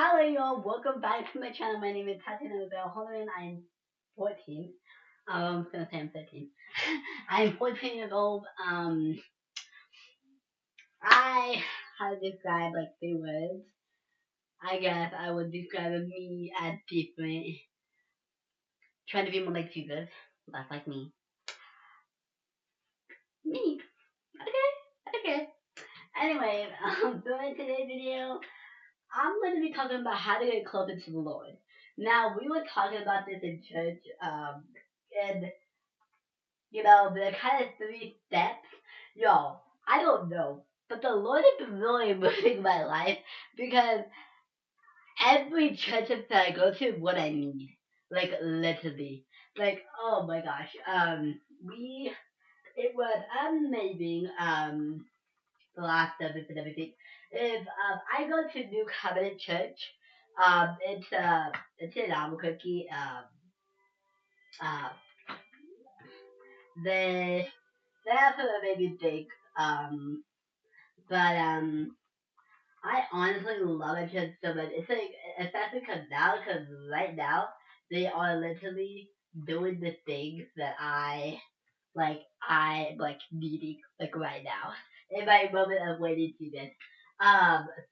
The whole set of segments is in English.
Hello, y'all. Welcome back to my channel. My name is Tatiana Bell Holloman. I'm 14. I was gonna say I'm 13. I'm 14 years old. I how to describe like 3 words. I guess I would describe me as different, trying to be more like Jesus. That's like me. Me. Okay. Okay. Anyway, so in today's video, I'm going to be talking about how to get closer to the Lord. Now, we were talking about this in church, and the kind of 3 steps. Y'all, I don't know, but the Lord is really moving my life because every church that I go to, what I need, like literally, like oh my gosh, we it was amazing. The last service and everything. If I go to New Covenant Church, it's in Albuquerque. Uh, they have some amazing things. But I honestly love it just so much. It's like especially because right now they are literally doing the things that I needing like right now in my moment of waiting season.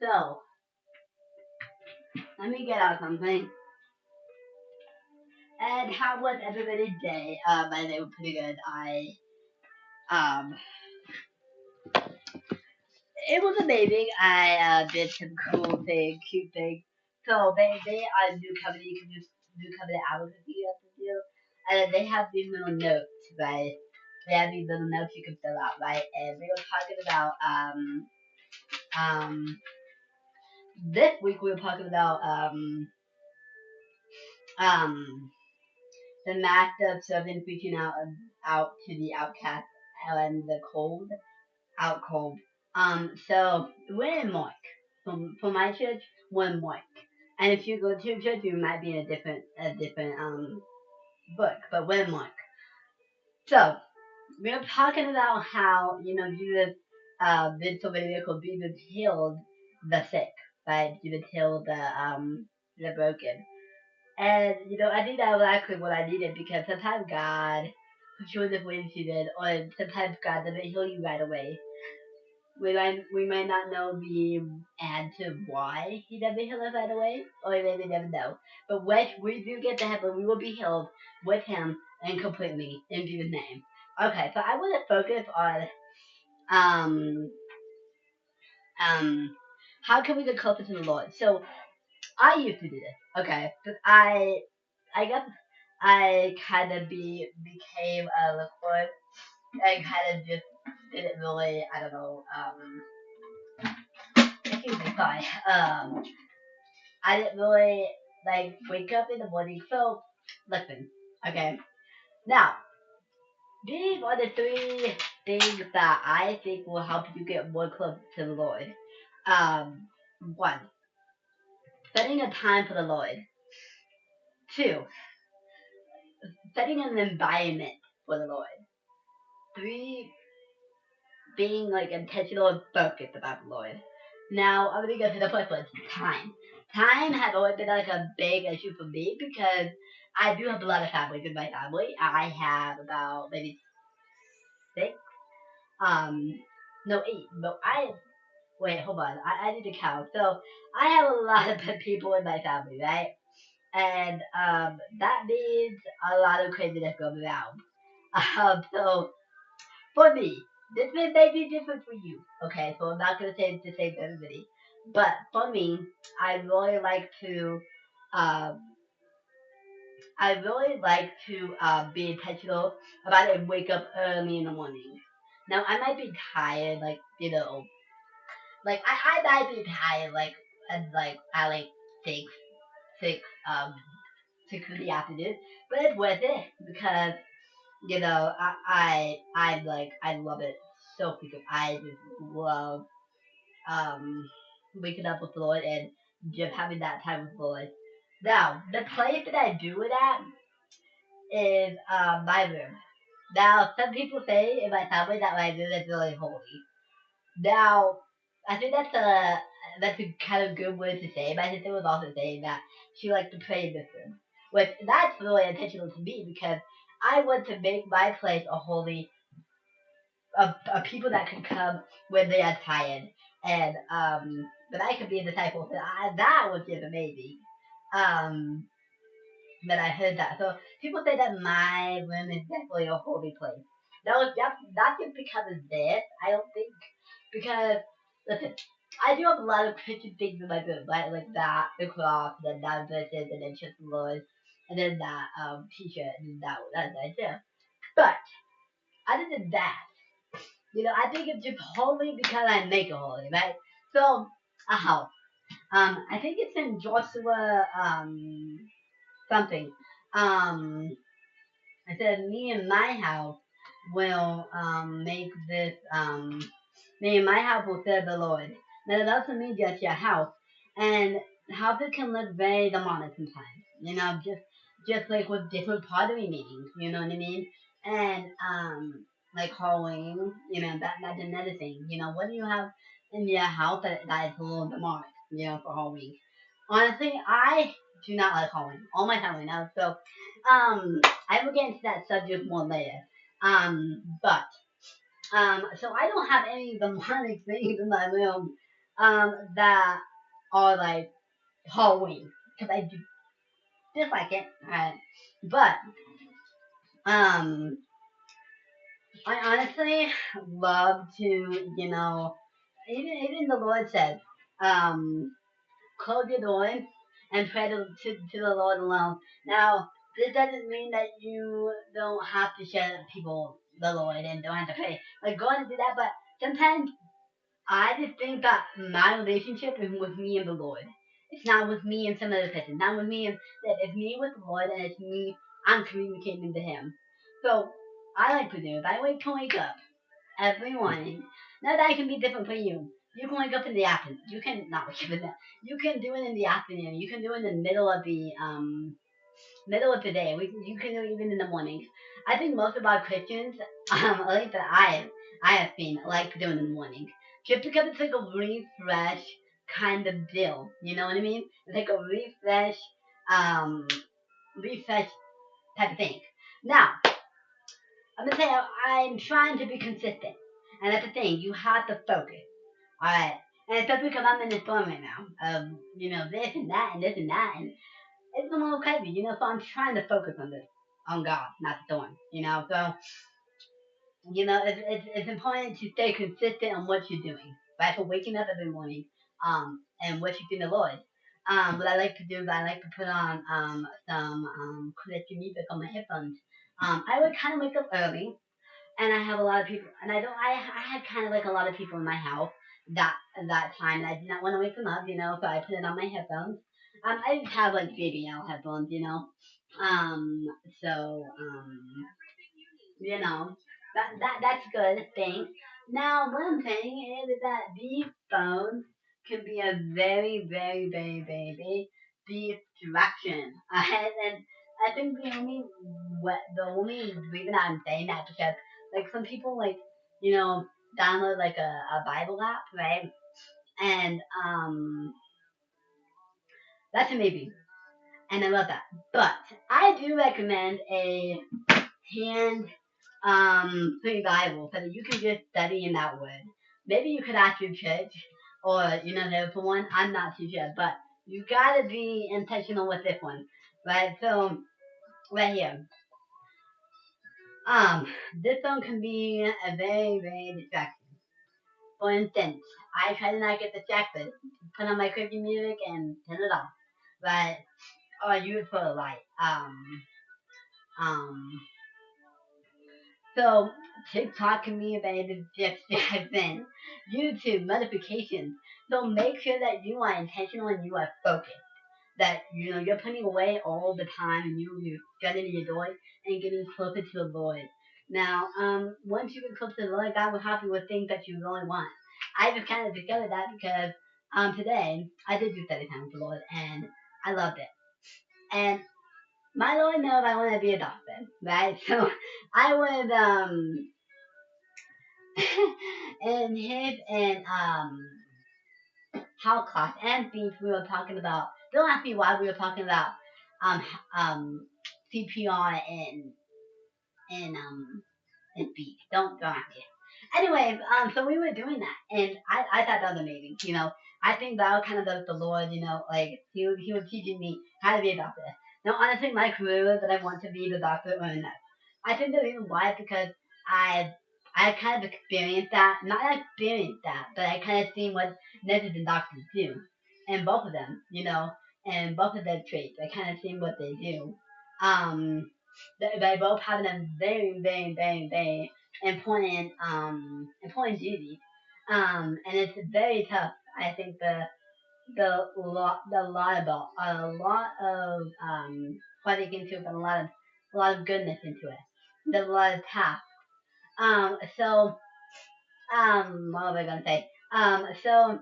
So let me get out something. And how was everybody's day? My day was pretty good. Um it was amazing. I did some cool things, cute things. So they do company, you can just do company hours if you have to do. And then they have these little notes, right? They have these little notes you can fill out, right? And we were talking about um this week we were talking about um the master of servants reaching out to the outcast and the cold out cold. So we're in Mark. For my church, we're in Mark. And if you go to your church, you might be in a different book, but we're in Mark. So we're talking about how Jesus did so many miracles. Jesus healed the sick, right? Jesus healed the broken. And I think that was actually what I needed because sometimes God shows us when she did, or sometimes God doesn't heal you right away. We might not know the answer why he doesn't heal us right away, or maybe we never know. But when we do get to heaven, we will be healed with him and completely in Jesus' name. Okay, so I want to focus on um how can we get closer to the Lord. So I used to do this, okay, but I guess I kind of became a liquid and kind of just didn't really, I don't know, excuse me, sorry, I didn't really like wake up in the morning. So listen, okay. Now these are the 3 things that I think will help you get more close to the Lord. Um, One, setting a time for the Lord. Two, setting an environment for the Lord. Three, being like intentional and focused about the Lord. Now I'm gonna go to the first one, time. Time has always been like a big issue for me because I do have a lot of families in my family. I have about maybe 6, um, no 8. No, I wait, hold on. I need to count. So I have a lot of people in my family, right? And that means a lot of craziness going around. So for me, this may be different for you. Okay, so I'm not gonna say it's the same for everybody, but for me, I really like to, um, be intentional about it and wake up early in the morning. Now I might be tired, like I might be tired, at like six, six, um, 6 in the afternoon, but it's worth it because I love it so freaking. I just love um waking up with the Lord and just having that time with the Lord. Now, the place that I do it at is my room. Now, some people say in my family that my room is really holy. Now, I think that's that's a kind of good word to say. My sister was also saying that she liked to pray in this room, which that's really intentional to me because I want to make my place a holy, a people that can come when they are tired, and that I could be a disciple. So that was just amazing. Um, that I heard that. So people say that my room is definitely a holy place. That was just not just because of this. I don't think because listen, I do have a lot of Christian things in my room, right? Like that, the cross, then that verses, and then just the Lord, and then that T-shirt, and that's right there. But other than that, I think it's just holy because I make it holy, right? So a house. I think it's in Joshua something. Um, I said, me and my house will make this, me and my house will serve the Lord. Now, that doesn't mean just your house. And houses can look very demonic sometimes, just like with different pottery meetings, you know what I mean? And, like Halloween, that's another thing. What do you have in your house that is a little demonic, for Halloween? Honestly, I do not like Halloween. All my family knows, so I will get into that subject more later. So I don't have any demonic things in my room, that are like Halloween because I do dislike it. But um, I honestly love to, even the Lord said, um, close your door and pray to the Lord alone. Now, this doesn't mean that you don't have to share people the Lord and don't have to pray. Like, go and do that, but sometimes I just think that my relationship is with me and the Lord. It's not with me and some other person. Not with me and that it's me with the Lord and it's me. I'm communicating to Him. So I like to do is I like to wake up every morning. Now that can be different for you. You can wake up in the afternoon. You can not wake up in the. You can do it in the afternoon. You can do it in the middle of the day. You can do it even in the mornings. I think most of our Christians, at least that I have seen, like to do it in the morning, just because it's like a refresh kind of deal. You know what I mean? It's like a um, refresh type of thing. Now, I'm gonna say I'm trying to be consistent, and that's the thing. You have to focus. All right, and especially because I'm in this storm right now. This and that and this and that, and it's a little crazy. So I'm trying to focus on God, not the storm. So it's important to stay consistent on what you're doing, right? For waking up every morning, and what you do in the Lord. What I like to do is I like to put on some Christian music on my headphones. I would kind of wake up early, and I have a lot of people, and I had kind of like a lot of people in my house that time, and I did not want to wake them up, so I put it on my headphones. I just have like JBL headphones, so you know, that's good thing. Now, one thing is that these phones can be a very, very, very, very big distraction. And I think the only reason I'm saying that because like some people like you know download like a Bible app, right? And that's a maybe, and I love that. But I do recommend a hand free Bible so that you can just study in that word. Maybe you could ask your church or there for one. I'm not too sure, but you gotta be intentional with this one, right? So right here, um, this one can be a very very distracting. For instance, I try to not get distracted. Put on my Christian music and turn it off, right? Or use for a light. Um, So TikTok can be a very distraction. YouTube notifications. So make sure that you are intentional and you are focused. That you're putting away all the time and you're getting your door and getting closer to the Lord. Now, once you get closer to the Lord, God will help you with things that you really want. I just kind of discovered that because today I did do study time with the Lord and I loved it. And my Lord knows I want to be a doctor, right? So I would and his and health class and speech, we were talking about. Don't ask me why we were talking about um um CPR and speech. Don't ask me. Anyway, so we were doing that, and I thought that was amazing. I think that was kind of the Lord, like he was teaching me how to be a doctor. Now, honestly, my career is that I want to be the doctor or a nurse. I think the reason why is because I I kind of experienced that, not experienced that, but I kind of seen what nurses and doctors do, and both of them, and both of their traits. I kind of seen what they do. Um, they both have them very, very, very, very important duties. And it's very tough. I think the lot about a lot of fighting into it, but a lot of goodness into it. There's a lot of tasks. So what was I gonna say? So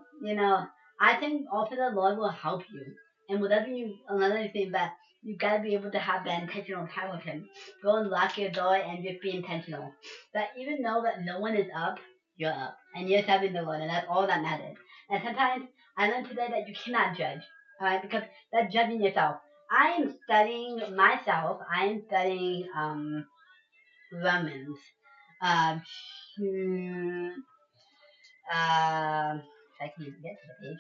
I think also the Lord will help you, and whatever another thing that you gotta be able to have that intentional time with Him. Go and lock your door and just be intentional. That even though that no one is up, you're up, and you're serving the Lord, and that's all that matters. And sometimes I learned today that you cannot judge, alright, because that's judging yourself. I am studying myself. I am studying Romans. Uh, hmm, if I can even get to the page.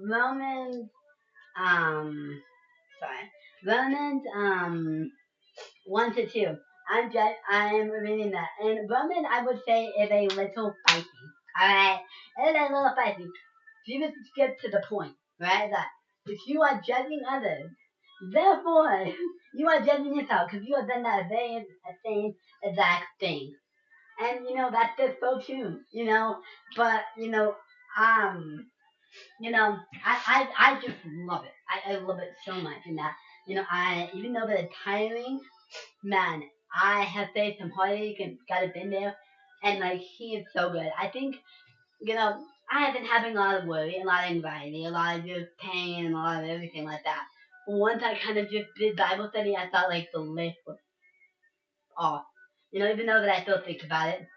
Romans, um, sorry, Romans, 1 to 2. I'm reading that, and Romans, I would say, is a little spicy. All right, it is a little spicy. Jesus gets to the point, right? That if you are judging others, therefore you are judging yourself because you have done that very same exact thing. And that's just so true. But um, I just love it. I love it so much, and that I even though that it's tiring, man, I have faced some heartache and got it been there, and like he is so good. I think I have been having a lot of worry, a lot of anxiety, a lot of just pain, and a lot of everything like that. Once I kind of just did Bible study, I felt like the list was off. Even though that I still think about it,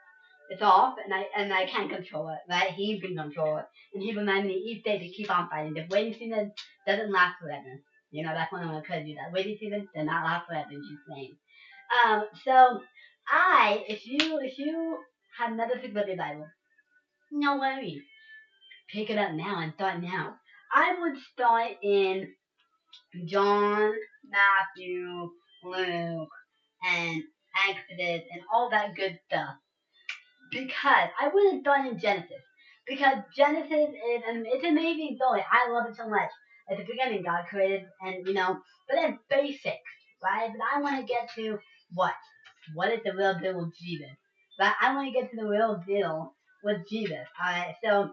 it's off, and I can't control it. Right? He can control it, and he reminded me each day to keep on fighting. The waiting season doesn't last forever. That's when I'm gonna tell you that waiting season does not last forever in Jesus' name. So if you have never picked up your Bible, no worries. Pick it up now and start now. I would start in John, Matthew, Luke, and Exodus, and all that good stuff because I wouldn't start in Genesis because Genesis is it's an amazing story. I love it so much. At the beginning, God created, and but it's basic, right? But I want to get to what? What is the real deal with Jesus? But I want to get to the real deal with Jesus. All right. So,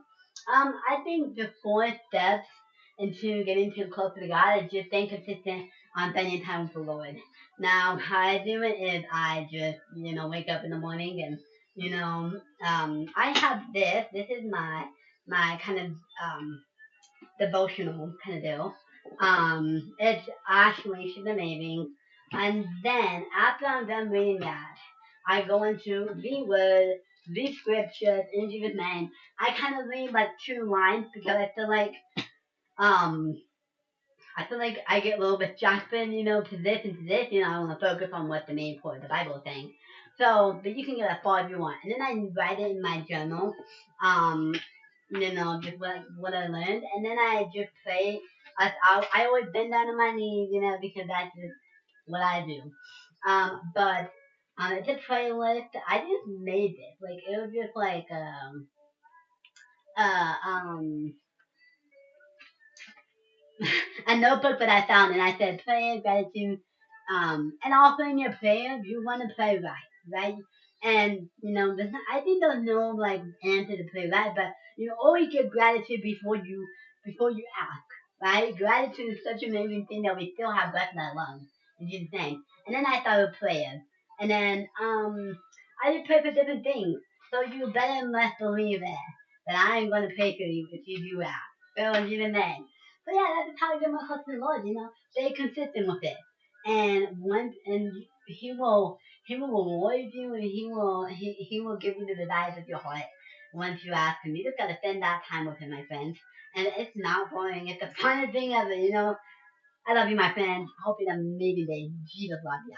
I think the 4 steps into getting too close to God is just staying consistent on spending time with the Lord. Now, how I do it is I just wake up in the morning and I have this. This is my kind of devotional kind of deal. It's actually she's amazing. And then after I'm done reading that, I go into the word, the scriptures in Jesus' name. I kind of read like 2 lines because um I feel like I get a little bit jumping, to this and to this. I want to focus on what the main point of the Bible is saying. So, but you can get as far as you want. And then I write it in my journal, um, just what I learned. And then I just pray. I always bend down on my knees, because that's just what I do. But it's a playlist. I just made this. Like, it was just like, uh, um, a notebook that I found, and I said prayer, gratitude, and also in your prayers, you want to pray right? And I think there's no like answer to pray right, but you always give gratitude before you ask, right? Gratitude is such an amazing thing that we still have breath in our lungs, in Jesus' name. And then I thought of prayers, and then I just pray for different things. So you better and must believe that I am going to pray for you if you do ask. So in Jesus' name. So yeah, that's how I get my close to the Lord. Stay consistent with it, and He will reward you, and He will give you the desires of your heart. once you ask him. You just gotta spend that time with him, my friend. And it's not boring. It's the funnest thing ever, you know. I love you, my friend. I hope you have an amazing day. Jesus love ya.